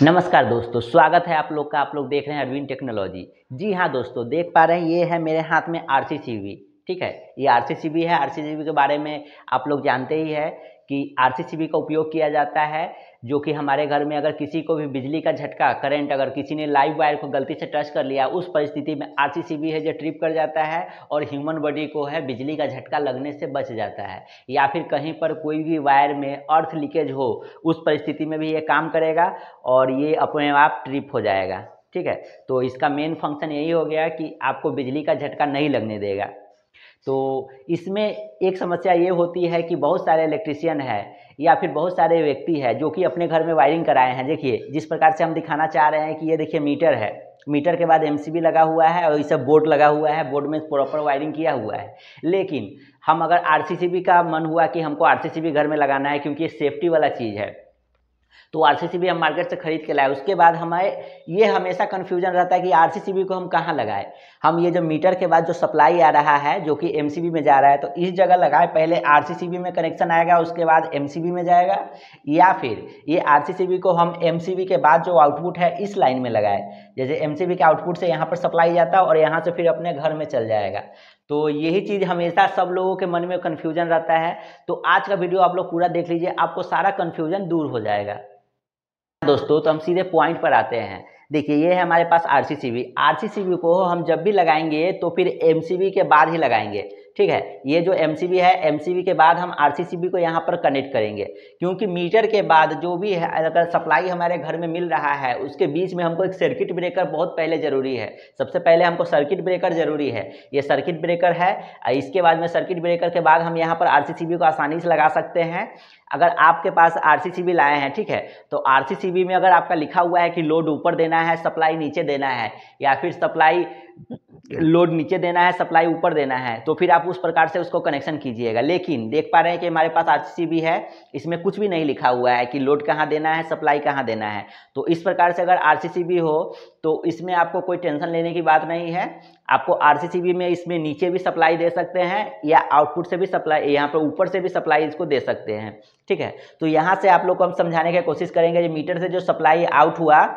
नमस्कार दोस्तों, स्वागत है आप लोग का। आप लोग देख रहे हैं अरविंद टेक्नोलॉजी। जी हाँ दोस्तों, देख पा रहे हैं ये है मेरे हाथ में आरसीसीबी। ठीक है, ये आरसीसीबी है। आरसीसीबी के बारे में आप लोग जानते ही है कि आरसीसीबी का उपयोग किया जाता है, जो कि हमारे घर में अगर किसी को भी बिजली का झटका, करंट, अगर किसी ने लाइव वायर को गलती से टच कर लिया, उस परिस्थिति में आरसीसीबी है जो ट्रिप कर जाता है और ह्यूमन बॉडी को है बिजली का झटका लगने से बच जाता है। या फिर कहीं पर कोई भी वायर में अर्थ लीकेज हो, उस परिस्थिति में भी ये काम करेगा और ये अपने आप ट्रिप हो जाएगा। ठीक है, तो इसका मेन फंक्शन यही हो गया कि आपको बिजली का झटका नहीं लगने देगा। तो इसमें एक समस्या ये होती है कि बहुत सारे इलेक्ट्रीशियन है या फिर बहुत सारे व्यक्ति है जो कि अपने घर में वायरिंग कराए हैं। देखिए, जिस प्रकार से हम दिखाना चाह रहे हैं कि ये देखिए मीटर है, मीटर के बाद एमसीबी लगा हुआ है और ये सब बोर्ड लगा हुआ है, बोर्ड में प्रॉपर वायरिंग किया हुआ है। लेकिन हम अगर आरसीसीबी का मन हुआ कि हमको आरसीसीबी घर में लगाना है क्योंकि ये सेफ्टी वाला चीज़ है, तो आरसीसीबी हम मार्केट से खरीद के लाए। उसके बाद हमें ये हमेशा कन्फ्यूजन रहता है कि आरसीसीबी को हम कहाँ लगाएं। हम ये जो मीटर के बाद जो सप्लाई आ रहा है जो कि एमसीबी में जा रहा है, तो इस जगह लगाएं। पहले आरसीसीबी में कनेक्शन आएगा, उसके बाद एमसीबी में जाएगा, या फिर ये आरसीसीबी को हम एमसीबी के बाद जो आउटपुट है इस लाइन में लगाएं। जैसे एमसीबी के आउटपुट से यहाँ पर सप्लाई जाता है और यहाँ से फिर अपने घर में चल जाएगा। तो यही चीज़ हमेशा सब लोगों के मन में कन्फ्यूजन रहता है। तो आज का वीडियो आप लोग पूरा देख लीजिए, आपको सारा कन्फ्यूजन दूर हो जाएगा। दोस्तों, तो हम सीधे पॉइंट पर आते हैं। देखिए, ये है हमारे पास आरसीसीबी। आरसीसीबी को हम जब भी लगाएंगे तो फिर एमसीबी के बाद ही लगाएंगे। ठीक है, ये जो एमसीबी है, एमसीबी के बाद हम आरसीसीबी को यहाँ पर कनेक्ट करेंगे, क्योंकि मीटर के बाद जो भी है अगर सप्लाई हमारे घर में मिल रहा है उसके बीच में हमको एक सर्किट ब्रेकर बहुत पहले ज़रूरी है। सबसे पहले हमको सर्किट ब्रेकर ज़रूरी है। ये सर्किट ब्रेकर है, इसके बाद में सर्किट ब्रेकर के बाद हम यहाँ पर आरसीसीबी को आसानी से लगा सकते हैं। अगर आपके पास आरसीसीबी लाए हैं, ठीक है, तो आरसीसीबी में अगर आपका लिखा हुआ है कि लोड ऊपर देना है, सप्लाई नीचे देना है, या फिर सप्लाई लोड नीचे देना है, सप्लाई ऊपर देना है, तो फिर आप उस प्रकार से उसको कनेक्शन कीजिएगा। लेकिन देख पा रहे हैं कि हमारे पास आरसीसीबी है, इसमें कुछ भी नहीं लिखा हुआ है कि लोड कहाँ देना है, सप्लाई कहाँ देना है। तो इस प्रकार से अगर आरसीसीबी हो तो इसमें आपको कोई टेंशन लेने की बात नहीं है। आपको आरसीसीबी में इसमें नीचे भी सप्लाई दे सकते हैं या आउटपुट से भी सप्लाई, यहाँ पर ऊपर से भी सप्लाई इसको दे सकते हैं। ठीक है, तो यहाँ से आप लोग को हम समझाने की कोशिश करेंगे। मीटर से जो सप्लाई आउट हुआ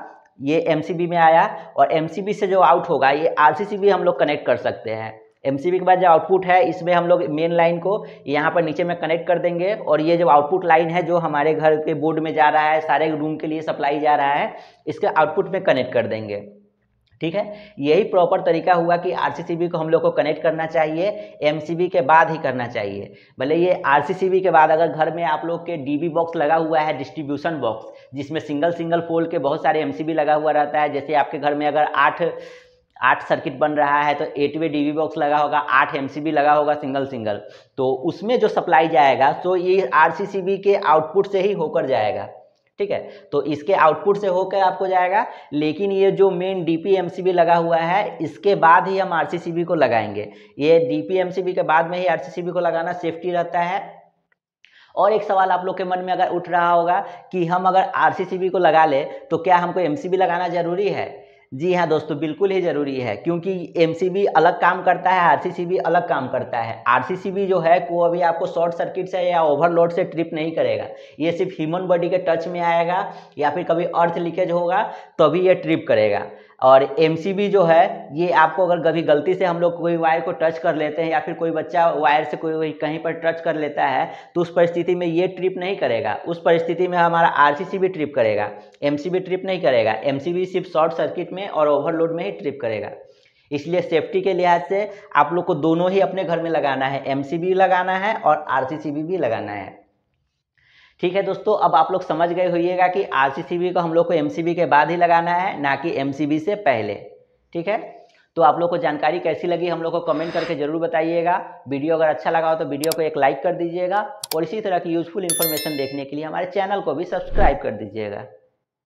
ये एमसीबी में आया और एमसीबी से जो आउट होगा ये आरसीसीबी हम लोग कनेक्ट कर सकते हैं। एमसीबी के बाद जो आउटपुट है इसमें हम लोग मेन लाइन को यहाँ पर नीचे में कनेक्ट कर देंगे और ये जो आउटपुट लाइन है जो हमारे घर के बोर्ड में जा रहा है, सारे रूम के लिए सप्लाई जा रहा है, इसके आउटपुट में कनेक्ट कर देंगे। ठीक है, यही प्रॉपर तरीका हुआ कि आरसीसीबी को हम लोग को कनेक्ट करना चाहिए, एमसीबी के बाद ही करना चाहिए। भले ये आरसीसीबी के बाद अगर घर में आप लोग के डीबी बॉक्स लगा हुआ है, डिस्ट्रीब्यूशन बॉक्स, जिसमें सिंगल पोल के बहुत सारे एमसीबी लगा हुआ रहता है। जैसे आपके घर में अगर 8 सर्किट बन रहा है तो 8वे डीबी बॉक्स लगा होगा, 8 एमसीबी लगा होगा सिंगल, तो उसमें जो सप्लाई जाएगा तो ये आरसीसीबी के आउटपुट से ही होकर जाएगा। ठीक है, तो इसके आउटपुट से होकर आपको जाएगा। लेकिन ये जो मेन डीपी एमसीबी लगा हुआ है इसके बाद ही हम आरसीसीबी को लगाएंगे। ये डीपी एमसीबी के बाद में ही आरसीसीबी को लगाना सेफ्टी रहता है। और एक सवाल आप लोग के मन में अगर उठ रहा होगा कि हम अगर आरसीसीबी को लगा ले तो क्या हमको एमसीबी लगाना जरूरी है? जी हाँ दोस्तों, बिल्कुल ही ज़रूरी है, क्योंकि एमसीबी अलग काम करता है, आरसीसीबी अलग काम करता है। आरसीसीबी जो है वो अभी आपको शॉर्ट सर्किट से या ओवरलोड से ट्रिप नहीं करेगा। ये सिर्फ ह्यूमन बॉडी के टच में आएगा या फिर कभी अर्थ लीकेज होगा तभी ये ट्रिप करेगा। और एमसीबी जो है ये आपको अगर कभी गलती से हम लोग कोई वायर को टच कर लेते हैं या फिर कोई बच्चा वायर से कोई कहीं पर टच कर लेता है तो उस परिस्थिति में ये ट्रिप नहीं करेगा। उस परिस्थिति में हमारा आरसीसीबी ट्रिप करेगा, एमसीबी ट्रिप नहीं करेगा। एमसीबी सिर्फ शॉर्ट सर्किट में और ओवरलोड में ही ट्रिप करेगा। इसलिए सेफ्टी के लिहाज से आप लोग को दोनों ही अपने घर में लगाना है, एमसीबी लगाना है और आरसीसीबी भी लगाना है। ठीक है दोस्तों, अब आप लोग समझ गए होइएगा कि आरसीसीबी को हम लोग को एमसीबी के बाद ही लगाना है, ना कि एमसीबी से पहले। ठीक है, तो आप लोग को जानकारी कैसी लगी हम लोग को कमेंट करके जरूर बताइएगा। वीडियो अगर अच्छा लगा हो तो वीडियो को एक लाइक कर दीजिएगा और इसी तरह की यूजफुल इन्फॉर्मेशन देखने के लिए हमारे चैनल को भी सब्सक्राइब कर दीजिएगा।